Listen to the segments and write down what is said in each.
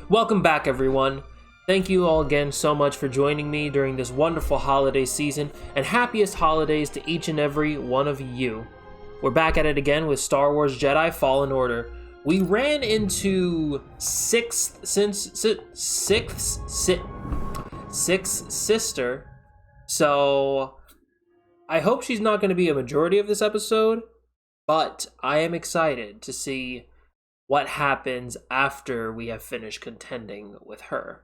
Welcome back, everyone. Thank you all again so much for joining me during this wonderful holiday season, and happiest holidays to each and every one of you. We're back at it again with Star Wars Jedi Fallen Order. We ran into Sixth Sister, so I hope she's not going to be a majority of this episode, but I am excited to see what happens after we have finished contending with her.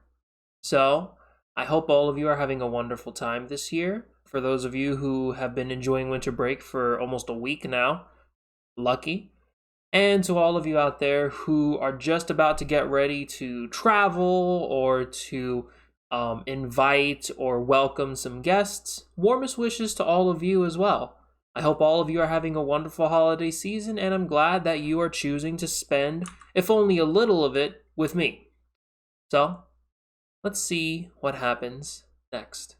So, I hope all of you are having a wonderful time this year. For those of you who have been enjoying winter break for almost a week now, lucky. And to all of you out there who are just about to get ready to travel or to invite or welcome some guests, warmest wishes to all of you as well. I hope all of you are having a wonderful holiday season, and I'm glad that you are choosing to spend, if only a little of it, with me. So, let's see what happens next.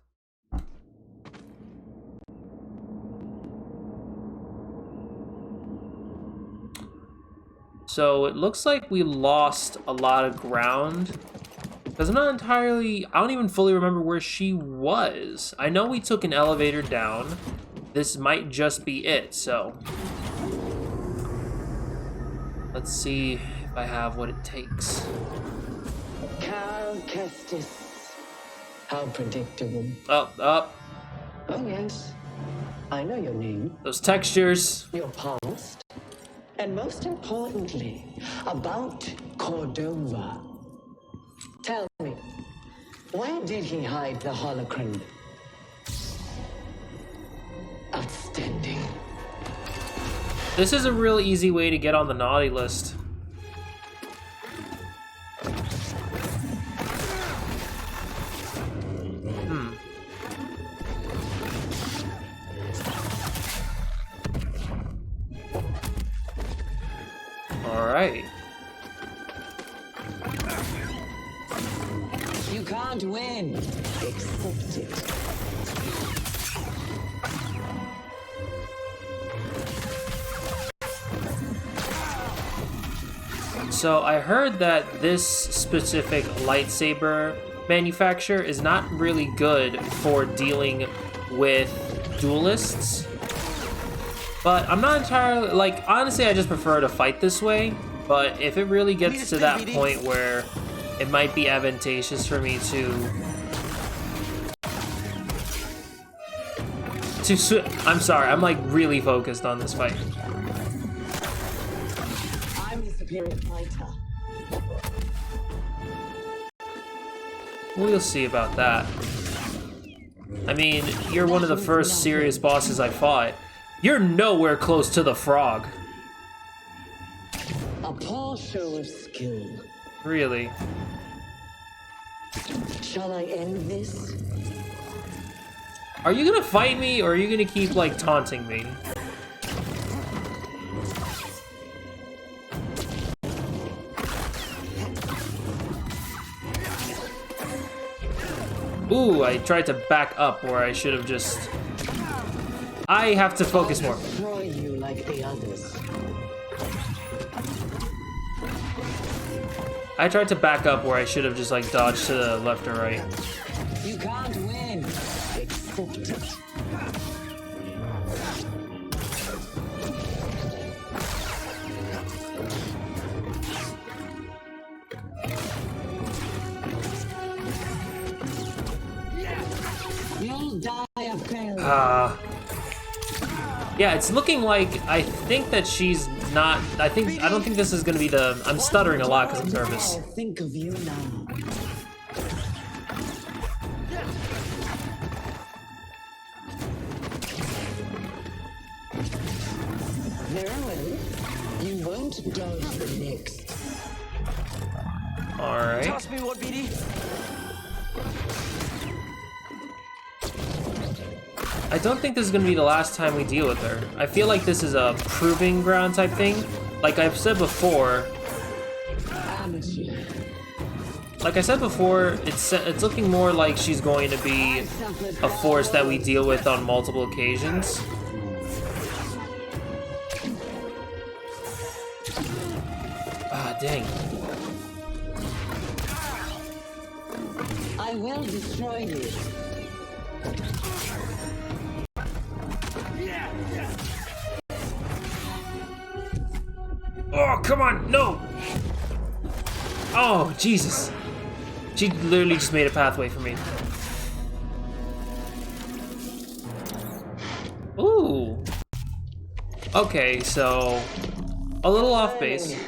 So, it looks like we lost a lot of ground, because I don't even fully remember where she was. I know we took an elevator down. This might just be it, so let's see if I have what it takes. Cal Kestis. How predictable. Up. Oh yes, I know your name. Those textures. Your past. And most importantly, about Cordova. Tell me, where did he hide the holocron? Outstanding. This is a real easy way to get on the naughty list. Alright. You can't win. Accept it. So I heard that this specific lightsaber manufacturer is not really good for dealing with duelists. But I'm not entirely, honestly, I just prefer to fight this way. But if it really gets to that point where it might be advantageous for me I'm sorry, I'm really focused on this fight. I'm the superior fighter. We'll see about that. I mean, you're one of the first serious bosses I fought. You're nowhere close to the frog. A poor show of skill. Really? Shall I end this? Are you gonna fight me, or are you gonna keep, taunting me? Ooh, I tried to back up where I should have just... I have to focus more. Destroy you like the others. I tried to back up where I should have just dodged to the left or right. You can't win. Accept it. You'll die of failure. Yeah, it's looking like I think that she's not. I don't think this is gonna be the. I'm stuttering a lot because I'm nervous. I'll think of you now. Very well. You won't dodge the next. All right. Toss me one, BD. I don't think this is gonna be the last time we deal with her. I feel like this is a proving ground type thing. Like I've said before. Like I said before, it's looking more like she's going to be a force that we deal with on multiple occasions. Ah, dang. I will destroy you. Oh, come on, no! Oh, Jesus. She literally just made a pathway for me. Ooh. Okay, so a little off base.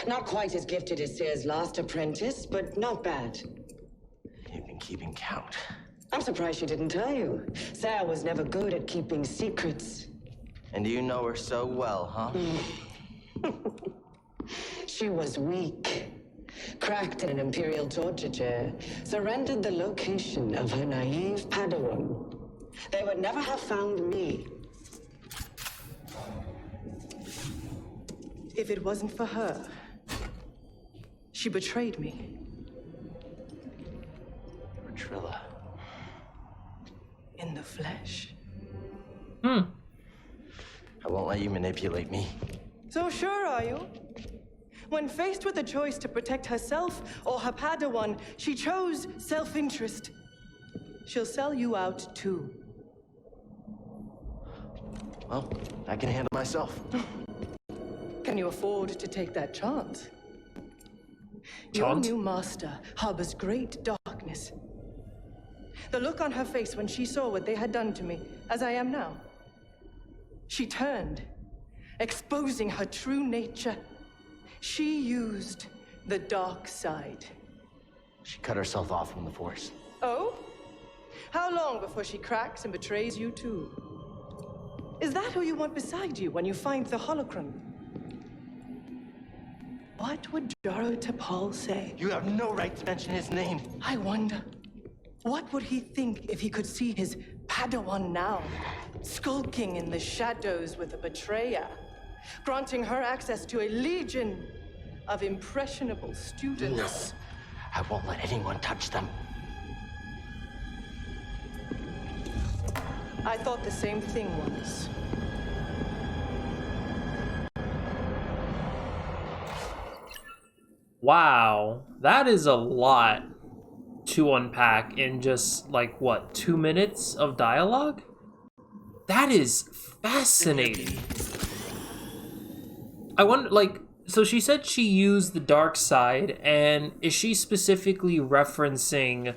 Not quite as gifted as Sayre's last apprentice, but not bad. You've been keeping count. I'm surprised she didn't tell you. Sayre was never good at keeping secrets. And you know her so well, huh? She was weak. Cracked in an Imperial torture chair. Surrendered the location of her naive Padawan. They would never have found me. If it wasn't for her, she betrayed me. Trilla. In the flesh. I won't let you manipulate me. So sure are you? When faced with a choice to protect herself or her Padawan, she chose self-interest. She'll sell you out too. Well, I can handle myself. Can you afford to take that chance? Chant? Your new master harbors great darkness. The look on her face when she saw what they had done to me, as I am now. She turned, exposing her true nature. She used the dark side. She cut herself off from the Force. Oh? How long before she cracks and betrays you too? Is that who you want beside you when you find the holocron? What would Jaro Tapal say? You have no right to mention his name. I wonder, what would he think if he could see his Padawan now, skulking in the shadows with a betrayer, granting her access to a legion of impressionable students? I won't let anyone touch them. I thought the same thing once. Wow, that is a lot to unpack in just, like, what, 2 minutes of dialogue? That is fascinating. I wonder, like, so she said she used the dark side, and is she specifically referencing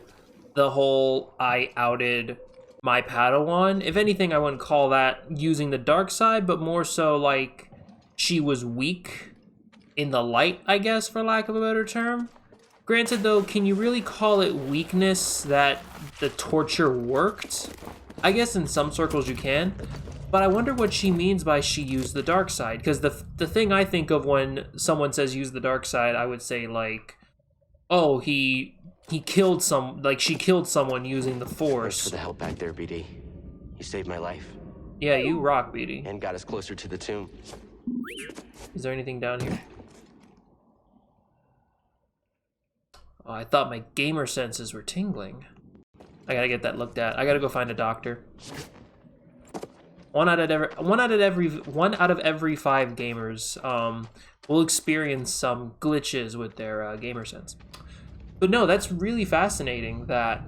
the whole I outed my Padawan? If anything, I wouldn't call that using the dark side, but more so like she was weak in the light, I guess, for lack of a better term. Granted, though, can you really call it weakness that the torture worked? I guess in some circles you can, but I wonder what she means by she used the dark side, because the thing I think of when someone says use the dark side, I would say, like, oh, he killed she killed someone using the Thanks Force. for the help back there, BD. You saved my life Yeah, you rock, BD. and got us closer to the tomb. Is there anything down here? Oh, I thought my gamer senses were tingling. I gotta get that looked at. I gotta go find a doctor. One out of every 5 gamers will experience some glitches with their gamer sense. But no, that's really fascinating that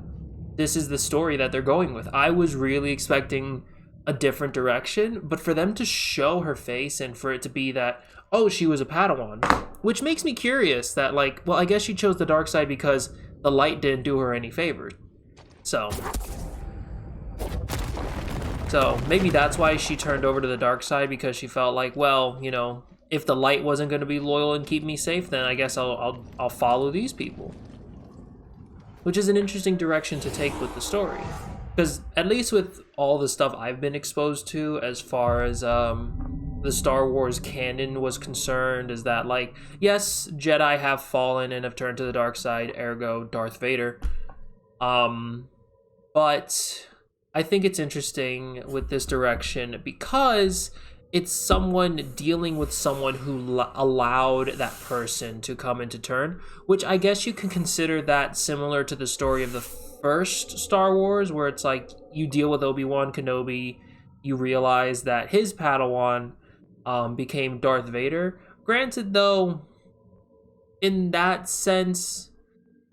this is the story that they're going with. I was really expecting a different direction, but for them to show her face and for it to be that, oh, she was a Padawan, which makes me curious that, like, well, I guess she chose the dark side because the light didn't do her any favors. So maybe that's why she turned over to the dark side, because she felt like, well, you know, if the light wasn't going to be loyal and keep me safe, then I guess I'll follow these people. Which is an interesting direction to take with the story. Because at least with all the stuff I've been exposed to as far as the Star Wars canon was concerned, is that, like, yes, Jedi have fallen and have turned to the dark side, ergo Darth Vader. But I think it's interesting with this direction because it's someone dealing with someone who allowed that person to come into turn, which I guess you can consider that similar to the story of the first Star Wars, where it's like you deal with Obi-Wan Kenobi, you realize that his Padawan became Darth Vader. Granted, though, in that sense,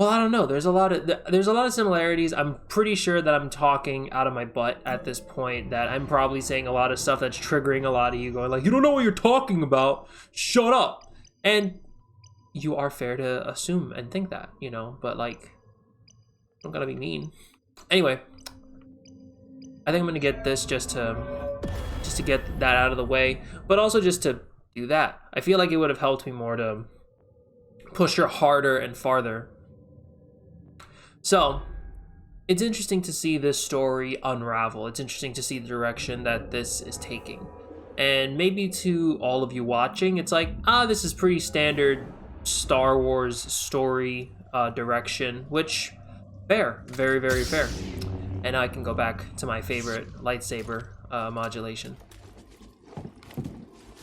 Well, I don't know. There's a lot of similarities. I'm pretty sure that I'm talking out of my butt at this point. That I'm probably saying a lot of stuff that's triggering a lot of you, going like, "You don't know what you're talking about. Shut up." And you are fair to assume and think that, you know. But like, don't gotta be mean. Anyway, I think I'm gonna get this just to get that out of the way, but also just to do that. I feel like it would have helped me more to push her harder and farther. So, it's interesting to see this story unravel. It's interesting to see the direction that this is taking. And maybe to all of you watching, it's like, this is pretty standard Star Wars story direction, which, fair. Very, very fair. And now I can go back to my favorite lightsaber modulation.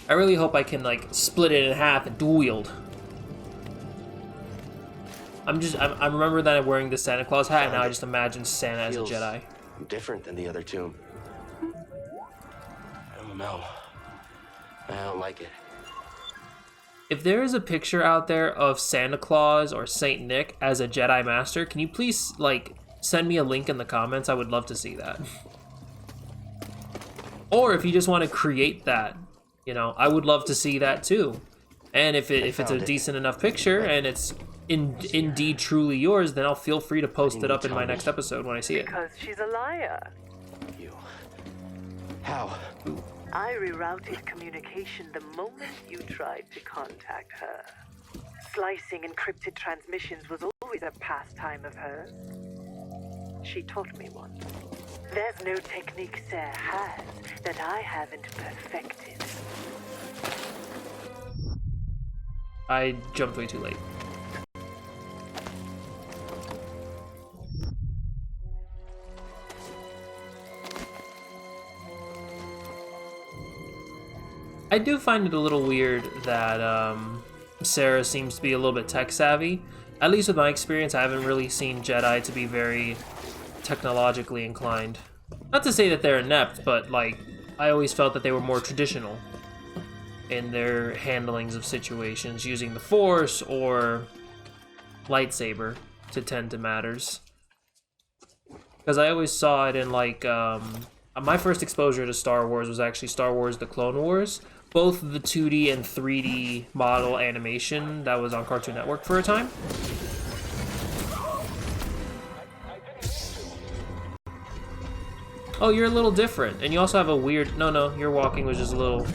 I really hope I can, like, split it in half and dual wield. I remember that I'm wearing the Santa Claus hat, and now I just imagine Santa as a Jedi. Different than the other tomb. I don't know. I don't like it. If there is a picture out there of Santa Claus or Saint Nick as a Jedi Master, can you please, like, send me a link in the comments? I would love to see that. Or if you just want to create that, you know, I would love to see that too. And if it's a decent enough picture and it's indeed truly yours, then I'll feel free to post it up in my next episode when I see it. Because she's a liar. You. How? I rerouted communication the moment you tried to contact her. Slicing encrypted transmissions was always a pastime of hers. She taught me one. There's no technique Sarah has that I haven't perfected. I jumped way too late. I do find it a little weird that Sarah seems to be a little bit tech savvy. At least with my experience, I haven't really seen Jedi to be very technologically inclined. Not to say that they're inept, but like, I always felt that they were more traditional in their handlings of situations, using the Force or lightsaber to tend to matters. Because I always saw it in like, my first exposure to Star Wars was actually Star Wars The Clone Wars. Both the 2D and 3D model animation that was on Cartoon Network for a time. Oh, you're a little different. And you also have a weird... No, your walking was just a little...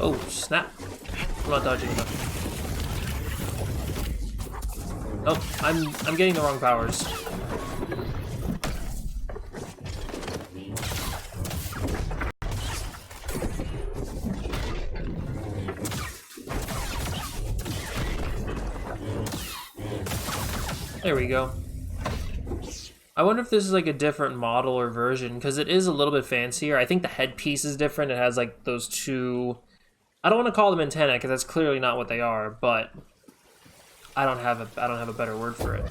Oh, snap. I'm not dodging enough. Oh, I'm getting the wrong powers. There we go. I wonder if this is like a different model or version, because it is a little bit fancier. I think the headpiece is different. It has like those two... I don't want to call them antennae because that's clearly not what they are, but I don't have a better word for it.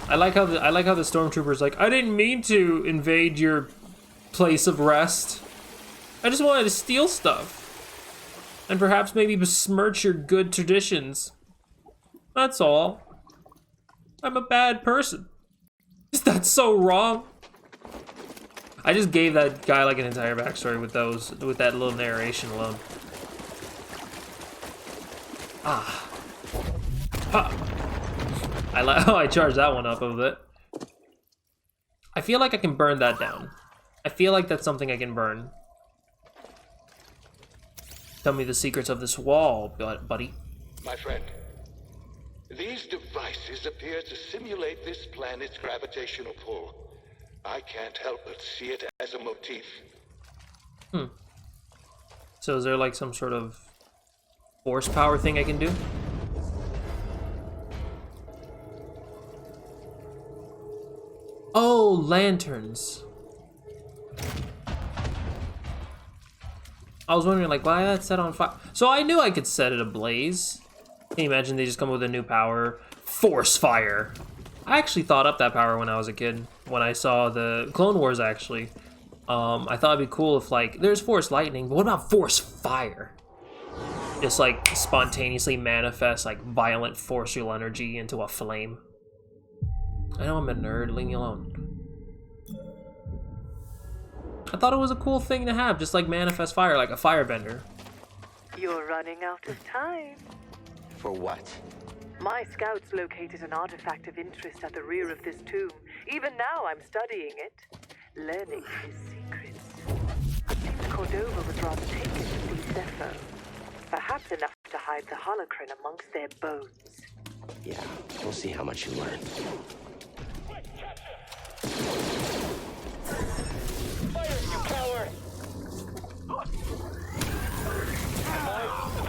I like how the stormtrooper's like, I didn't mean to invade your place of rest. I just wanted to steal stuff and perhaps maybe besmirch your good traditions. That's all. I'm a bad person. Is that so wrong? I just gave that guy like an entire backstory with that little narration alone. Ah. Ha. I like how I charged that one up a bit. I feel like I can burn that down. I feel like that's something I can burn. Tell me the secrets of this wall, buddy. My friend, these devices appear to simulate this planet's gravitational pull. I can't help but see it as a motif. So is there like some sort of force power thing I can do? Oh, lanterns. I was wondering, like, why that's set on fire? So I knew I could set it ablaze. Can you imagine they just come with a new power? Force fire. I actually thought up that power when I was a kid. When I saw the Clone Wars, actually. I thought it'd be cool if, like, there's force lightning, but what about force fire? Just, like, spontaneously manifest, like, violent forcial energy into a flame. I know I'm a nerd, leave me alone. I thought it was a cool thing to have, just like manifest fire, like a firebender. You're running out of time. For what? My scouts located an artifact of interest at the rear of this tomb. Even now I'm studying it, learning his secrets. It seems Cordova was rather taken with these Zepho. Perhaps enough to hide the holocron amongst their bones. Yeah, we'll see how much you learn. Fire, you coward! The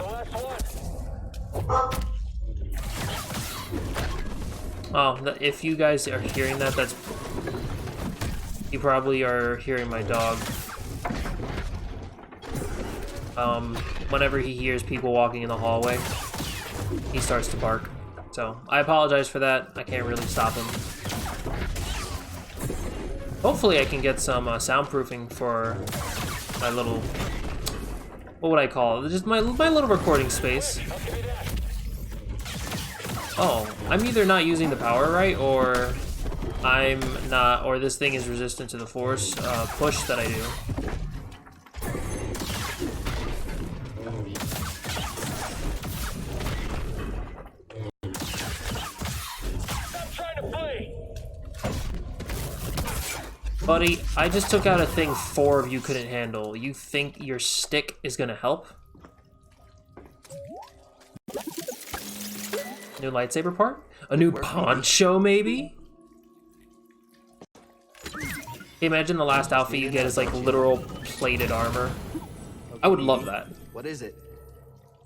last one. Oh, if you guys are hearing that, that's... You probably are hearing my dog. Whenever he hears people walking in the hallway, he starts to bark. So, I apologize for that. I can't really stop him. Hopefully I can get some soundproofing for my little... What would I call it? Just my little recording space. Oh, I'm either not using the power right, or I'm not, or this thing is resistant to the force push that I do. Stop trying to flee! Buddy, I just took out a thing 4 of you couldn't handle. You think your stick is gonna help? New lightsaber part? A new poncho, maybe? Imagine the last outfit you get is like literal plated armor. I would love that. What is it?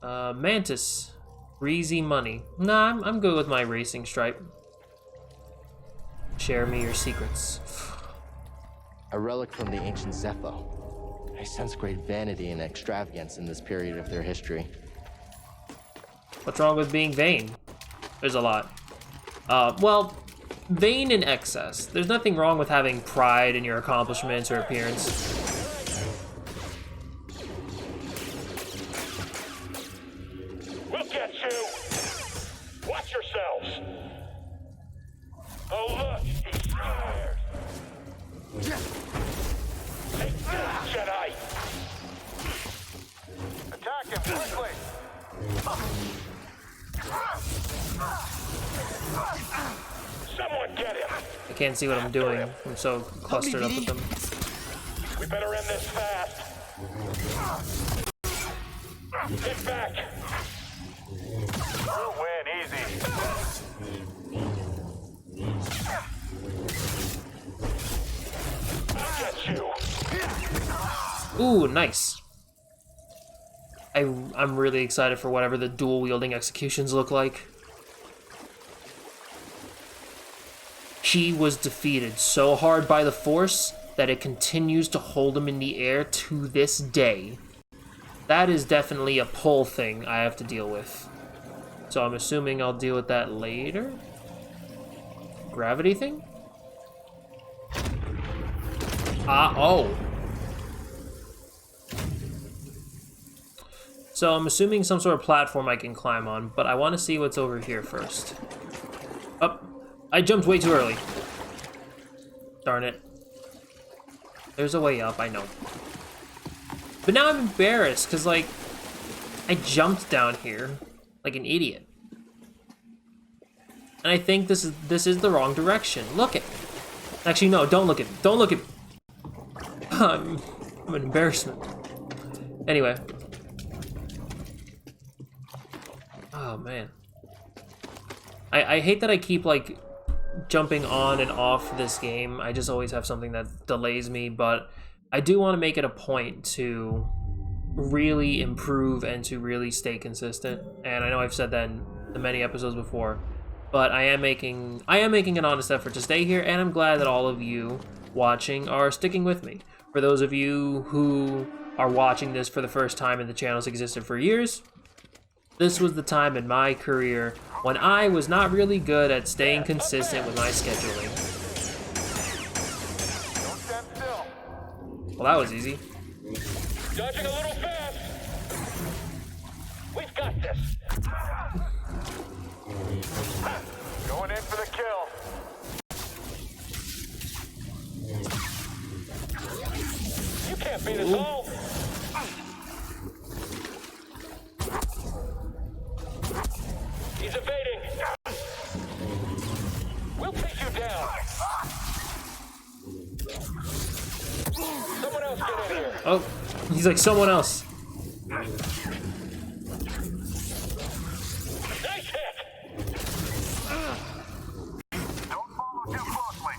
Mantis. Breezy money. Nah, I'm good with my racing stripe. Share me your secrets. A relic from the ancient Zepho. I sense great vanity and extravagance in this period of their history. What's wrong with being vain? There's a lot. Well, vain in excess. There's nothing wrong with having pride in your accomplishments or appearance. We'll get you! Watch yourselves! Oh look, he's scared! Take this, Jedi! Attack him quickly! Someone get him! I can't see what I'm doing. I'm so clustered up with them. We better end this fast. Get back! We'll win easy. I'll get you. Ooh, nice. I'm really excited for whatever the dual-wielding executions look like. He was defeated so hard by the Force that it continues to hold him in the air to this day. That is definitely a pull thing I have to deal with. So I'm assuming I'll deal with that later? Gravity thing? Oh. So I'm assuming some sort of platform I can climb on, but I want to see what's over here first. Up. I jumped way too early. Darn it. There's a way up, I know. But now I'm embarrassed, because, like, I jumped down here like an idiot. And I think this is the wrong direction. Look at me. Actually, no, don't look at me. Don't look at me. I'm an embarrassment. Anyway. Oh, man. I hate that I keep, like, jumping on and off this game. I just always have something that delays me, but I do want to make it a point to really improve and to really stay consistent. And I know I've said that in the many episodes before, but I am making an honest effort to stay here, and I'm glad that all of you watching are sticking with me. For those of you who are watching this for the first time and the channel's existed for years, this was the time in my career when I was not really good at staying consistent with my scheduling. Don't stand still. Well, that was easy. Dodging a little fast. We've got this. Going in for the kill. You can't beat us all. He's evading. We'll take you down. Someone else get in here. Oh, he's like someone else. Nice hit. Don't follow too closely.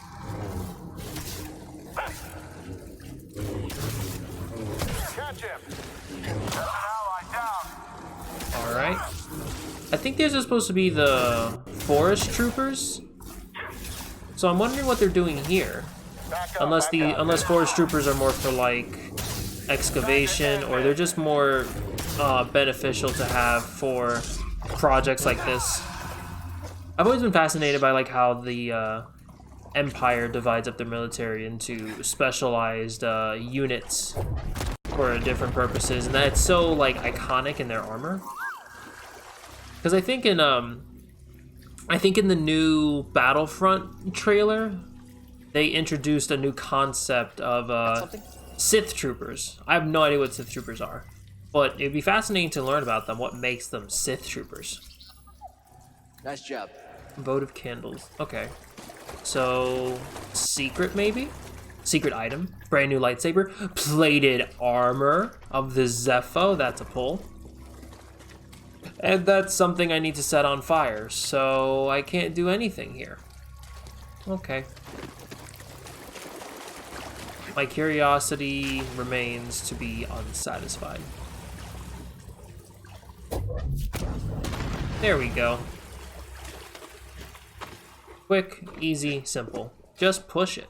Catch him. That's an ally down. All right. I think these are supposed to be the forest troopers. So I'm wondering what they're doing here. Unless forest troopers are more for like excavation, or they're just more beneficial to have for projects like this. I've always been fascinated by like how the Empire divides up their military into specialized units for different purposes, and that's so like iconic in their armor. Because I think in the new Battlefront trailer, they introduced a new concept of Sith troopers. I have no idea what Sith troopers are, but it'd be fascinating to learn about them. What makes them Sith troopers? Nice job. Votive candles. Okay. So, secret maybe? Secret item. Brand new lightsaber. Plated armor of the Zepho. That's a pull. And that's something I need to set on fire, so I can't do anything here. Okay. My curiosity remains to be unsatisfied. There we go. Quick, easy, simple. Just push it.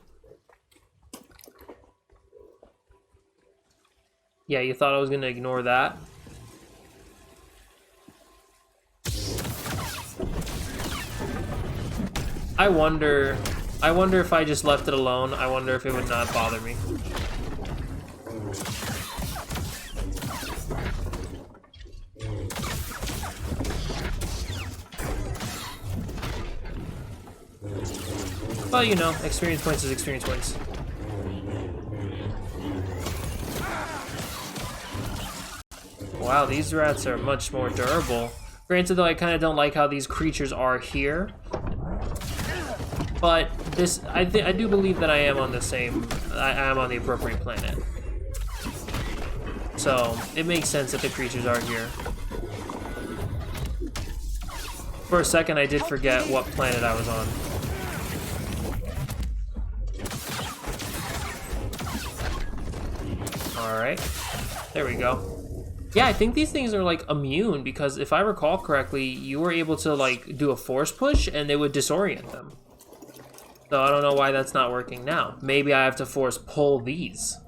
Yeah, you thought I was gonna ignore that? I wonder if I just left it alone, I wonder if it would not bother me. But you know, experience points is experience points. Wow, these rats are much more durable. Granted though, I kind of don't like how these creatures are here. But this, I do believe that I am on the appropriate planet. So, it makes sense that the creatures are here. For a second, I did forget what planet I was on. Alright. There we go. Yeah, I think these things are, like, immune, because if I recall correctly, you were able to, like, do a force push, and they would disorient them. So I don't know why that's not working now. Maybe I have to force pull these,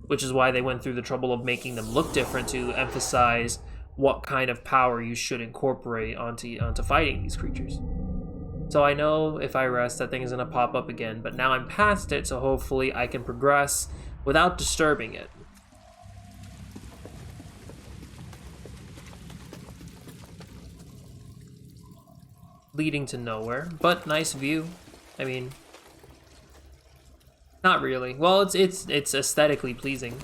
which is why they went through the trouble of making them look different to emphasize what kind of power you should incorporate onto fighting these creatures. So I know if I rest, that thing is gonna pop up again, but now I'm past it, so hopefully I can progress without disturbing it. Leading to nowhere, but nice view. I mean, not really. Well, it's aesthetically pleasing.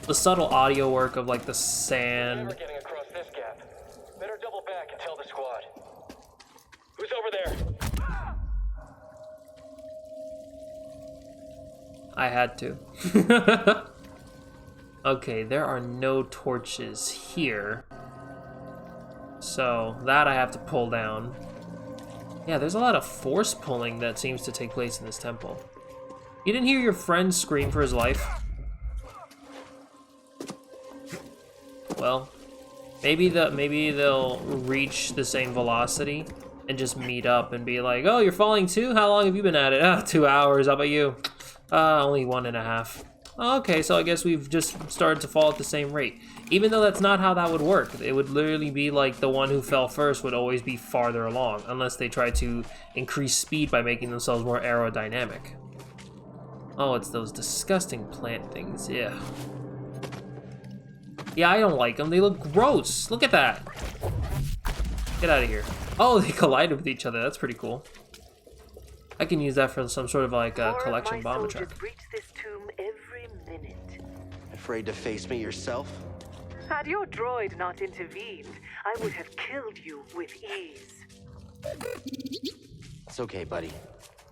The subtle audio work of like the sand. Never getting across this gap. Better double back and tell the squad. Who's over there? I had to. Okay, there are no torches here. So that I have to pull down. Yeah, there's a lot of force pulling that seems to take place in this temple. You didn't hear your friend scream for his life? Well, maybe they'll reach the same velocity and just meet up and be like, oh, you're falling too? How long have you been at it? 2 hours. How about you? Only 1.5. Okay, so I guess we've just started to fall at the same rate. Even though that's not how that would work. It would literally be like the one who fell first would always be farther along, unless they try to increase speed by making themselves more aerodynamic. Oh, it's those disgusting plant things, yeah. Yeah, I don't like them. They look gross. Look at that. Get out of here. Oh, they collided with each other. That's pretty cool. I can use that for some sort of like a collection bomb truck. Breach this tomb every minute. Afraid to face me yourself? Had your droid not intervened, I would have killed you with ease. It's okay, buddy.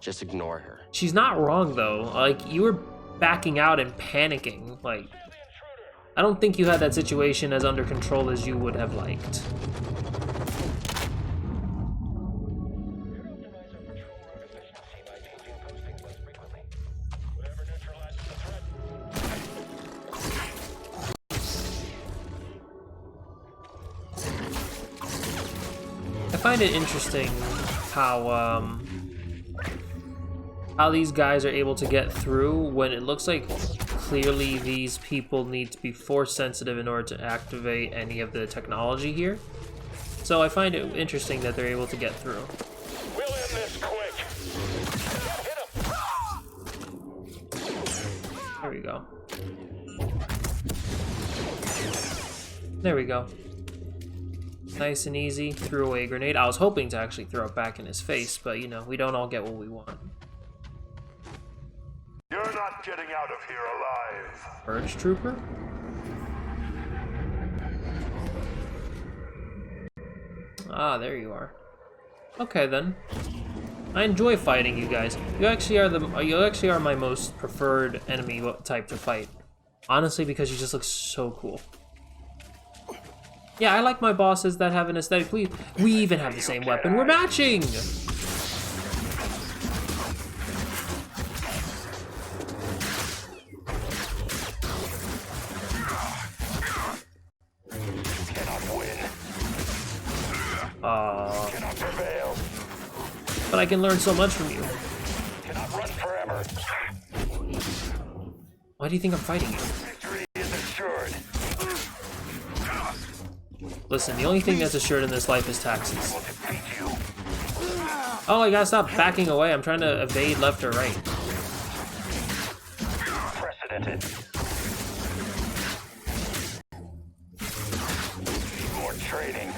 Just ignore her. She's not wrong though. Like, you were backing out and panicking. Like, I don't think you had that situation as under control as you would have liked. I find it interesting how these guys are able to get through when it looks like clearly these people need to be force sensitive in order to activate any of the technology here. So I find it interesting that they're able to get through. We'll end this quick. There we go. There we go. Nice and easy. Threw away a grenade. I was hoping to actually throw it back in his face, but you know, we don't all get what we want. You're not getting out of here alive. Purge Trooper? Ah, there you are. Okay then. I enjoy fighting you guys. You actually are my most preferred enemy type to fight. Honestly, because you just look so cool. Yeah, I like my bosses that have an aesthetic. We even have the same weapon. We're matching! Cannot prevail. But I can learn so much from you. Cannot run forever. Why do you think I'm fighting you? Victory is assured. Listen, the only thing that's assured in this life is taxes. Will defeat you. Oh, I gotta stop backing away. I'm trying to evade left or right. Precedented. More training.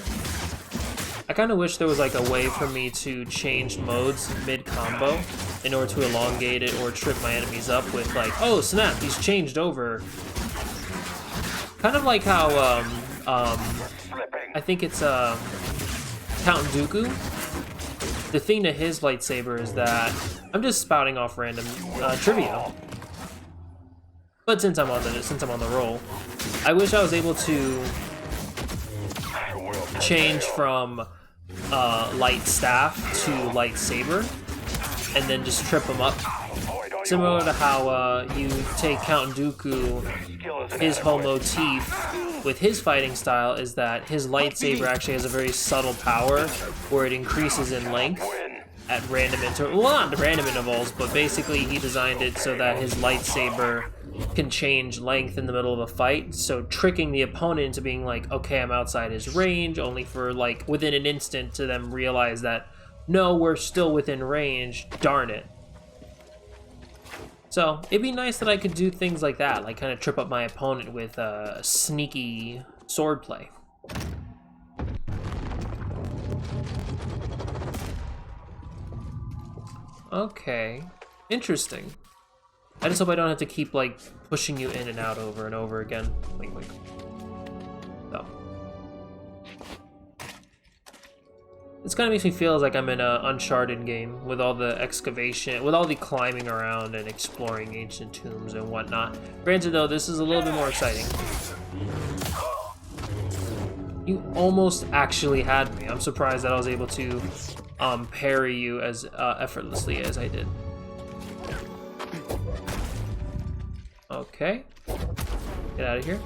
I kind of wish there was like a way for me to change modes mid-combo in order to elongate it or trip my enemies up with like, oh snap, he's changed over. Kind of like how, I think it's Count Dooku. The thing to his lightsaber is that, I'm just spouting off random trivia. But since I'm on the roll, I wish I was able to change from light staff to lightsaber, and then just trip them up. Similar to how you take Count Dooku, his whole motif with his fighting style is that his lightsaber actually has a very subtle power where it increases in length at random intervals. Well, not random intervals, but basically he designed it so that his lightsaber can change length in the middle of a fight, so tricking the opponent into being like, okay, I'm outside his range, only for like within an instant to them realize that, no, we're still within range, darn it. So it'd be nice that I could do things like that, like kind of trip up my opponent with sneaky swordplay. Okay, interesting. I just hope I don't have to keep like pushing you in and out over and over again. Wink, wink. So. This kind of makes me feel like I'm in an Uncharted game with all the excavation, with all the climbing around and exploring ancient tombs and whatnot. Granted though, this is a little bit more exciting. You almost actually had me. I'm surprised that I was able to parry you as effortlessly as I did. Okay. Get out of here.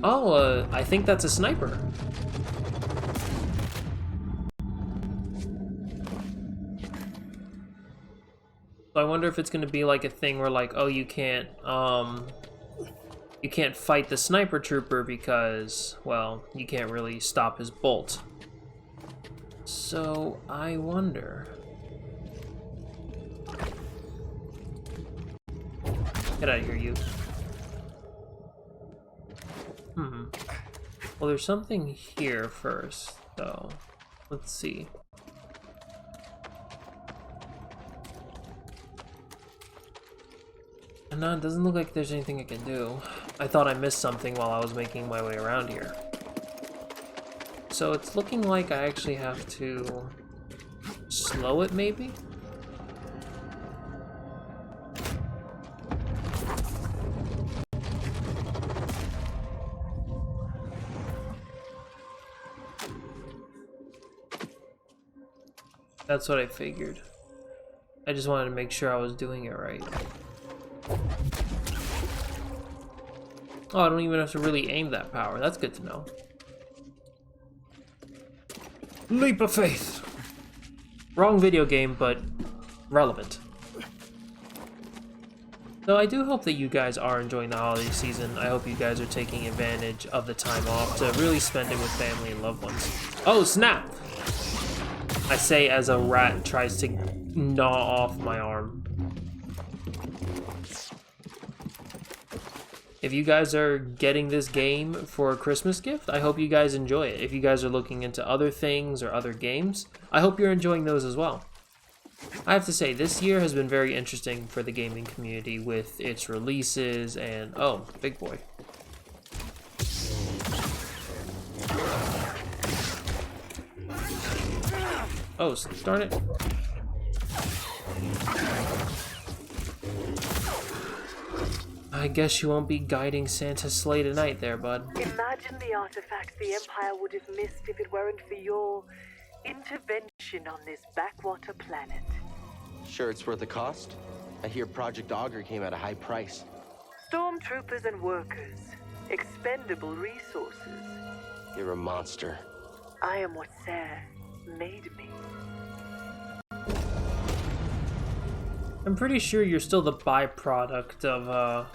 Oh, I think that's a sniper. So I wonder if it's gonna be like a thing where like, oh, you can't fight the sniper trooper because, well, you can't really stop his bolt. So I wonder. Get out of here, you. Well, there's something here first, though. Let's see. No, it doesn't look like there's anything I can do. I thought I missed something while I was making my way around here. So it's looking like I actually have to slow it, maybe? That's what I figured. I just wanted to make sure I was doing it right. Oh, I don't even have to really aim that power. That's good to know. Leap of faith! Wrong video game, but relevant. So I do hope that you guys are enjoying the holiday season. I hope you guys are taking advantage of the time off to really spend it with family and loved ones. Oh, snap! I say as a rat tries to gnaw off my arm. If you guys are getting this game for a Christmas gift, I hope you guys enjoy it. If you guys are looking into other things or other games, I hope you're enjoying those as well. I have to say, this year has been very interesting for the gaming community with its releases and... oh, big boy. Oh, darn it. I guess you won't be guiding Santa's sleigh tonight there, bud. Imagine the artifacts the Empire would have missed if it weren't for your intervention on this backwater planet. Sure it's worth the cost? I hear Project Augur came at a high price. Stormtroopers and workers. Expendable resources. You're a monster. I am what Sarah made me. I'm pretty sure you're still the byproduct of,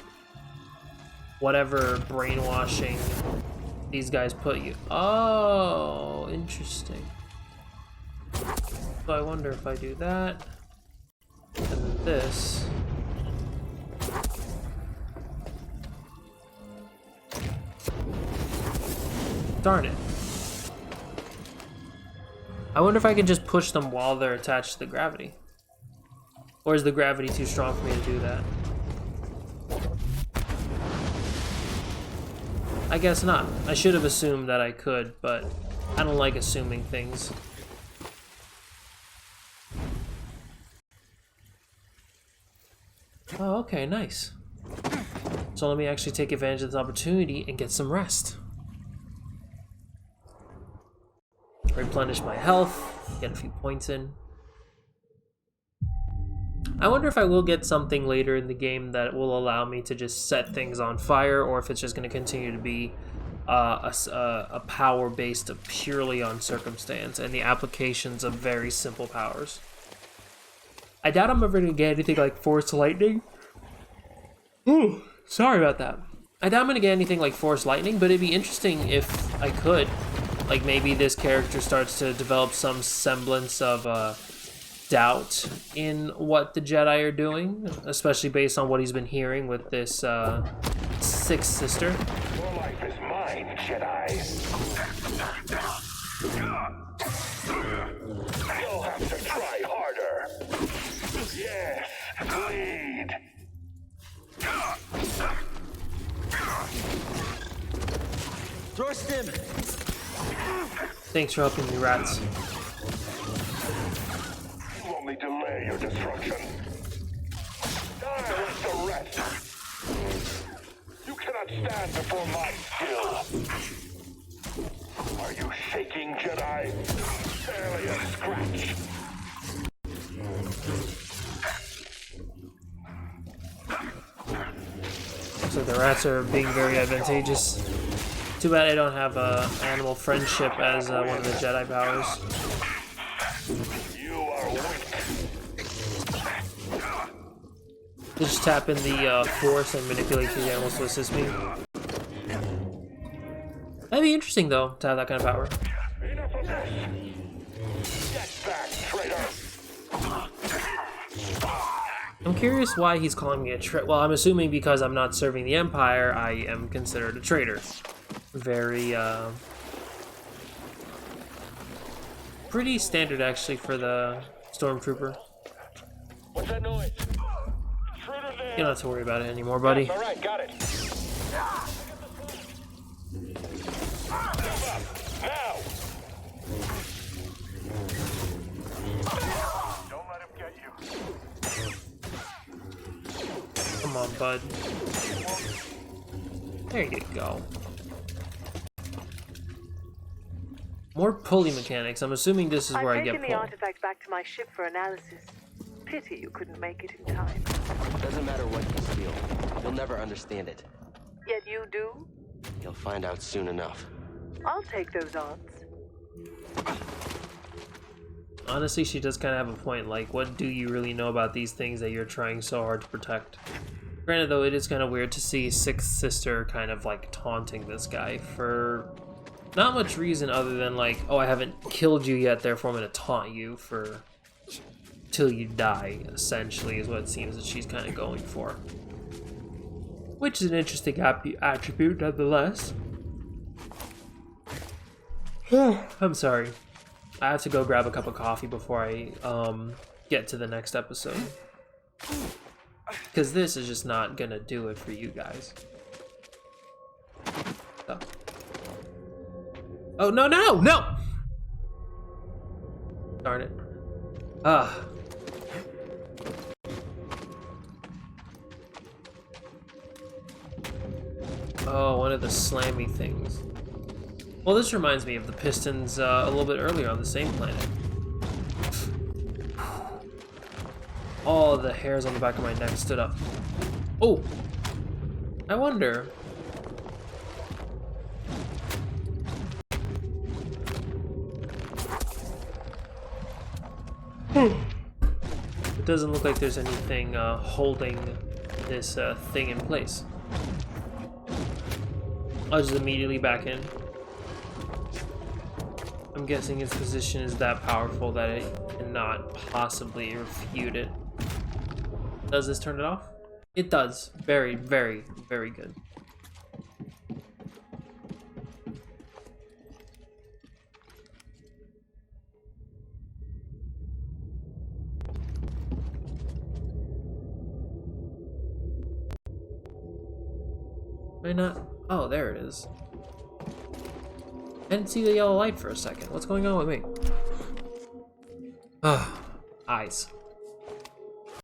whatever brainwashing these guys put you. Oh, interesting. So I wonder if I do that, and then this. Darn it. I wonder if I can just push them while they're attached to the gravity. Or is the gravity too strong for me to do that? I guess not. I should have assumed that I could, but I don't like assuming things. Oh, okay, nice. So let me actually take advantage of this opportunity and get some rest. Replenish my health, get a few points in. I wonder if I will get something later in the game that will allow me to just set things on fire, or if it's just going to continue to be a power based purely on circumstance and the applications of very simple powers. I doubt I'm ever going to get anything like Force Lightning. Ooh, sorry about that. I doubt I'm going to get anything like Force Lightning, but it'd be interesting if I could. Like maybe this character starts to develop some semblance of doubt in what the Jedi are doing, especially based on what he's been hearing with this sixth sister. Your life is mine, Jedi. You'll have to try harder. Yes, bleed. Thrust him! Thanks for helping me, rats. You only delay your destruction. Die like the rest. You cannot stand before my skill. Are you shaking, Jedi? Barely a scratch. So the rats are being very advantageous. Too bad I don't have animal friendship as one of the Jedi powers. You are weak. Just tap in the force and manipulate these animals to assist me. That'd be interesting, though, to have that kind of power. Enough of this. Get back, traitor. I'm curious why he's calling me a traitor. Well, I'm assuming because I'm not serving the Empire, I am considered a traitor. Very, pretty standard, actually, for the Stormtrooper. What's that noise? Intruder there. You don't have to worry about it anymore, buddy. All right, got it. Now. Don't let him get you. Come on, bud. There you go. More pulley mechanics. I'm assuming this is where I I've get taken the pulled. artifact back to my ship for analysis. Pity you couldn't make it in time. Doesn't matter what you steal. You'll never understand it. Yet you do? You'll find out soon enough. I'll take those odds. Honestly, she does kind of have a point. Like, what do you really know about these things that you're trying so hard to protect? Granted, though, it is kind of weird to see Sixth Sister kind of, like, taunting this guy for not much reason other than, like, oh, I haven't killed you yet, therefore I'm going to taunt you for till you die, essentially, is what it seems that she's kind of going for. Which is an interesting attribute, nonetheless. I'm sorry. I have to go grab a cup of coffee before I get to the next episode. Because this is just not gonna do it for you guys. So. Oh, no, no, no! Darn it. Ah. Oh, one of the slammy things. Well, this reminds me of the pistons a little bit earlier on the same planet. All the hairs on the back of my neck stood up. Oh! I wonder... It doesn't look like there's anything holding this thing in place. I'll just immediately back in. I'm guessing its position is that powerful that it cannot possibly refute it. Does this turn it off? It does. Very, very, very good. Why not? Oh, there it is. I didn't see the yellow light for a second. What's going on with me? Ah, eyes.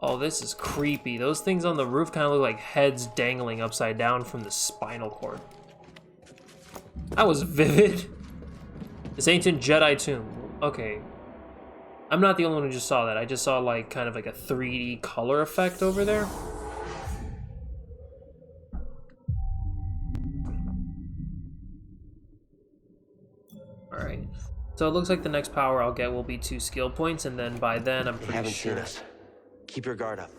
Oh, this is creepy. Those things on the roof kind of look like heads dangling upside down from the spinal cord. That was vivid. This ancient Jedi tomb. Okay. I'm not the only one who just saw that. I just saw like kind of like a 3D color effect over there. Alright. So it looks like the next power I'll get will be 2 skill points, and then by then I'm pretty sure... Seen us. Keep your guard up.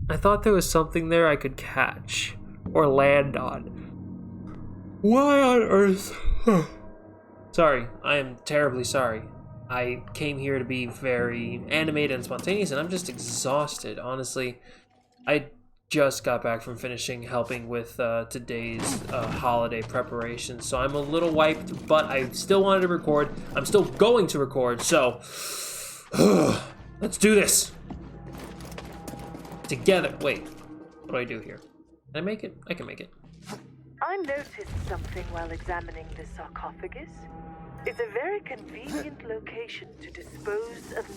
I thought there was something there I could catch. Or land on. Why on earth? Sorry, I am terribly sorry. I came here to be very animated and spontaneous, and I'm just exhausted, honestly. I just got back from finishing helping with today's holiday preparation, so I'm a little wiped, but I still wanted to record. I'm still going to record, so let's do this together. Wait, what do I do here? Can I make it? I can make it. I noticed something while examining the sarcophagus. It's a very convenient location to dispose of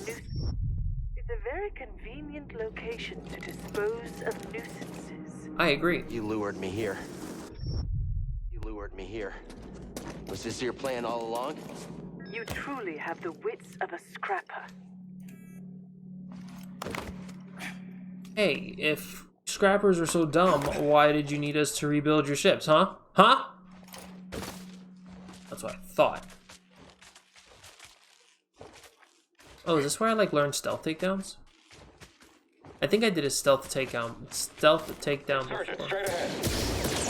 nuisances. I agree. You lured me here. Was this your plan all along? You truly have the wits of a scrapper. Hey, if scrappers are so dumb, why did you need us to rebuild your ships, huh? Huh? That's what I thought. Oh, is this where I, like, learn stealth takedowns? I think I did a stealth takedown Search it before. straight ahead.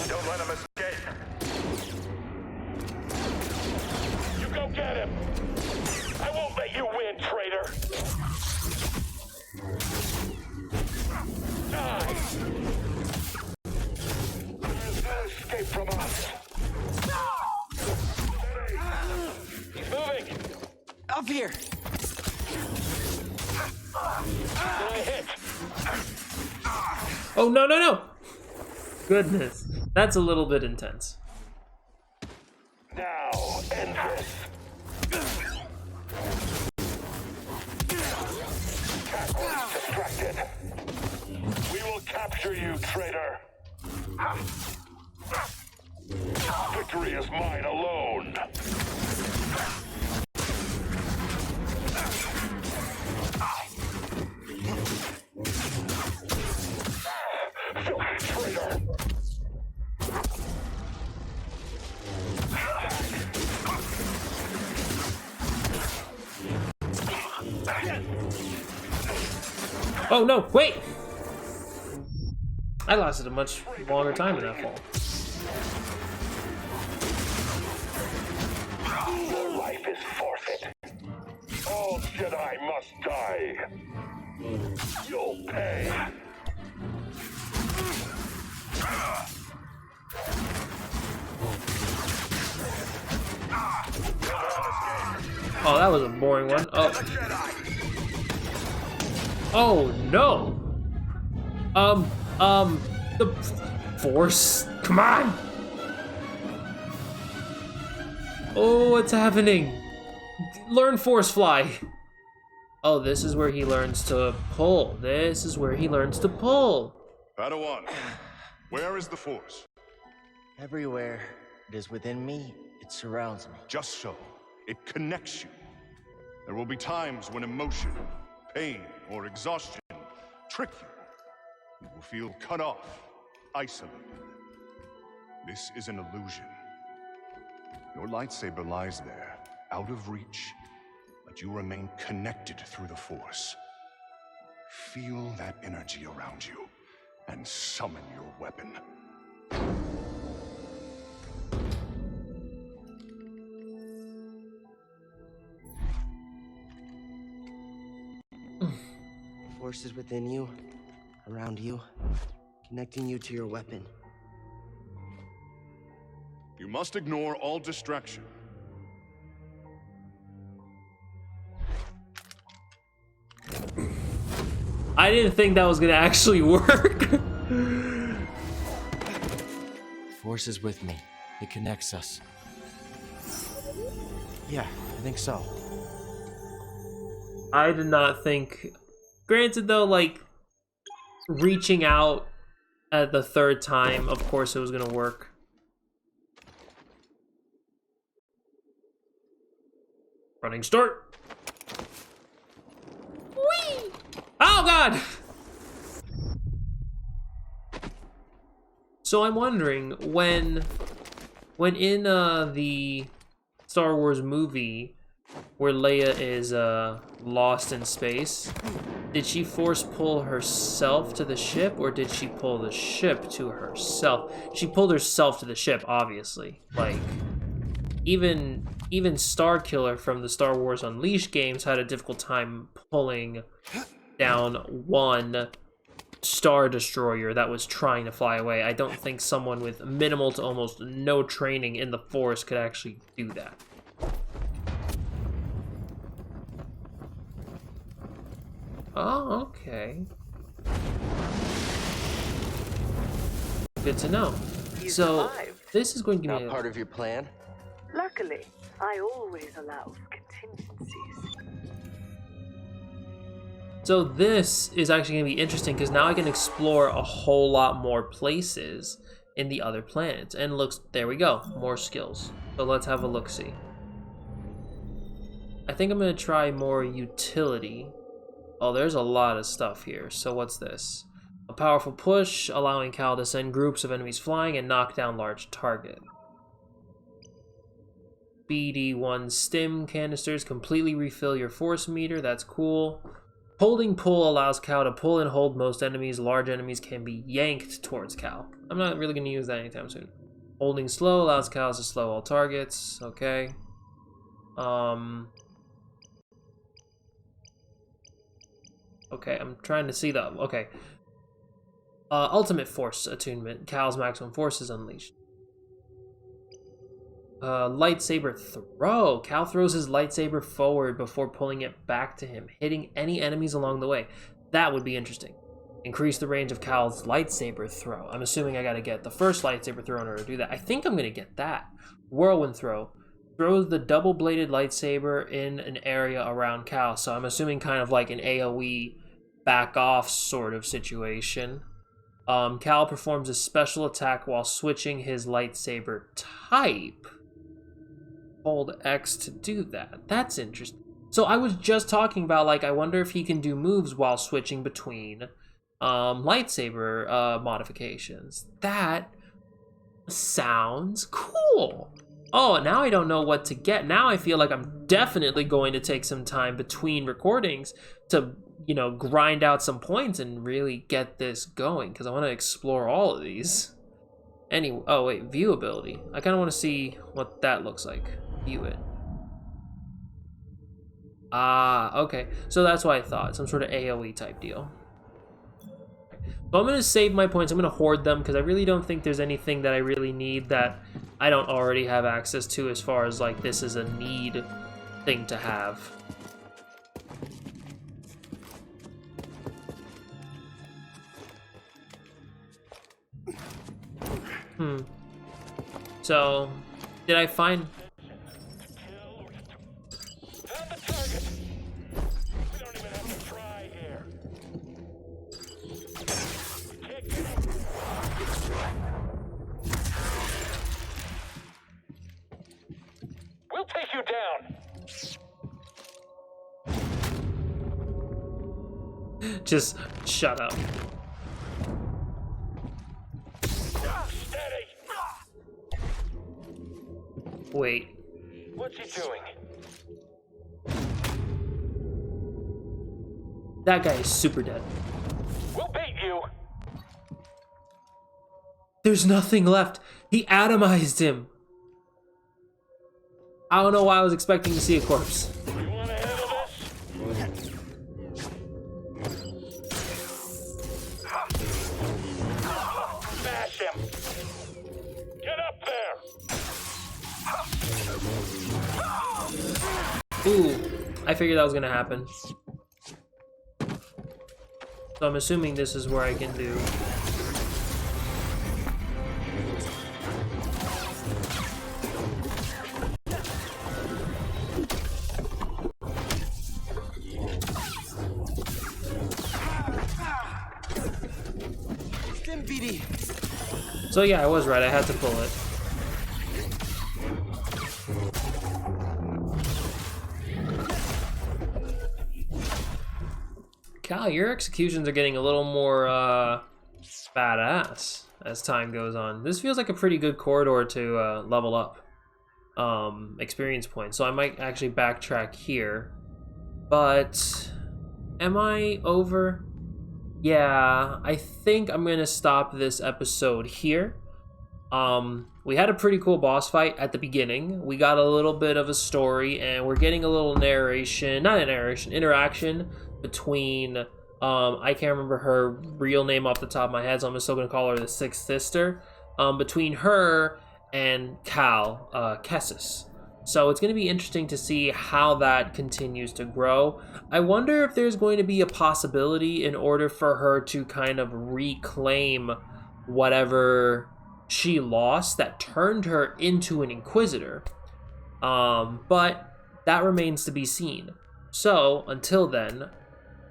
Don't let him escape. You go get him. I won't let you win, traitor. Die. There's no escape from us. He's moving. Up here! I hit. Oh, no, no, no! Goodness. That's a little bit intense. Now, end this. Catwoman's distracted. We will capture you, traitor. Victory is mine alone. Filthy traitor. Oh, no, wait! I lasted a much longer time in that fall. Your life is forfeit. All Jedi must die. You'll pay. Oh, that was a boring one. Oh. Oh, no! The Force? Come on! Oh, what's happening? Learn Force Fly! Oh, this is where he learns to pull. This is where he learns to pull. Padawan, where is the Force? Everywhere it is within me, it surrounds me. Just so. It connects you. There will be times when emotion, pain, or exhaustion trick you. You will feel cut off, isolated. This is an illusion. Your lightsaber lies there, out of reach, but you remain connected through the Force. Feel that energy around you, and summon your weapon. Force is within you, around you, connecting you to your weapon. You must ignore all distraction. I didn't think that was gonna actually work. Force is with me. It connects us. Yeah, I think so. I did not think... Granted, though, like, reaching out at the third time, of course it was gonna work. Running start. Whee! Oh, God! So I'm wondering, when in the Star Wars movie where Leia is lost in space, did she force pull herself to the ship, or did she pull the ship to herself? She pulled herself to the ship, obviously. Like, even Starkiller from the Star Wars Unleashed games had a difficult time pulling down one Star Destroyer that was trying to fly away. I don't think someone with minimal to almost no training in the Force could actually do that. Oh, okay. Good to know. You So, survived. this is going to give me Not part of your plan? Luckily, I always allow for contingencies. So this is actually going to be interesting because now I can explore a whole lot more places in the other planets. And looks, there we go, more skills. So let's have a look-see. I think I'm going to try more utility. Oh, there's a lot of stuff here. So what's this? A powerful push, allowing Cal to send groups of enemies flying and knock down large target. BD1 stim canisters completely refill your force meter. That's cool. Holding pull allows Cal to pull and hold most enemies. Large enemies can be yanked towards Cal. I'm not really going to use that anytime soon. Holding slow allows Cal to slow all targets. Okay. Okay, I'm trying to see the... Okay. Ultimate Force attunement. Cal's maximum force is unleashed. Lightsaber throw. Cal throws his lightsaber forward before pulling it back to him, hitting any enemies along the way. That would be interesting. Increase the range of Cal's lightsaber throw. I'm assuming I gotta get the first lightsaber throw in order to do that. I think I'm gonna get that. Whirlwind throw. Throws the double-bladed lightsaber in an area around Cal. So I'm assuming kind of like an AoE back-off sort of situation. Cal performs a special attack while switching his lightsaber type. Hold X to do that. That's interesting. So I was just talking about, like, I wonder if he can do moves while switching between lightsaber modifications. That sounds cool. Oh, now I don't know what to get. Now I feel like I'm definitely going to take some time between recordings to, you know, grind out some points and really get this going, because I want to explore all of these. Anyway, oh wait, viewability. I kind of want to see what that looks like. View it. Ah, okay. So that's what I thought. Some sort of AoE type deal. So I'm going to save my points. I'm going to hoard them because I really don't think there's anything that I really need that I don't already have access to, as far as like this is a need thing to have. So, did I find... We'll take you down. Just shut up. Steady. Wait. What's he doing? That guy is super dead. We'll beat you. There's nothing left. He atomized him. I don't know why I was expecting to see a corpse. You want to handle this? Smash him. Get up there. Ooh, I figured that was gonna happen. So I'm assuming this is where I can do... So yeah, I was right. I had to pull it. Cal, your executions are getting a little more badass as time goes on. This feels like a pretty good corridor to level up experience points. So I might actually backtrack here. But am I over? Yeah, I think I'm gonna stop this episode here. We had a pretty cool boss fight at the beginning. We got a little bit of a story, and we're getting a little interaction between, I can't remember her real name off the top of my head, so I'm still gonna call her the Sixth Sister, between her and Cal, Kessis. So it's going to be interesting to see how that continues to grow. I wonder if there's going to be a possibility in order for her to kind of reclaim whatever she lost that turned her into an Inquisitor. But that remains to be seen. So until then,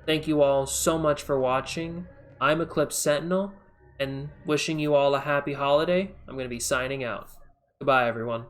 thank you all so much for watching. I'm Eclipse Sentinel, and wishing you all a happy holiday. I'm going to be signing out. Goodbye, everyone.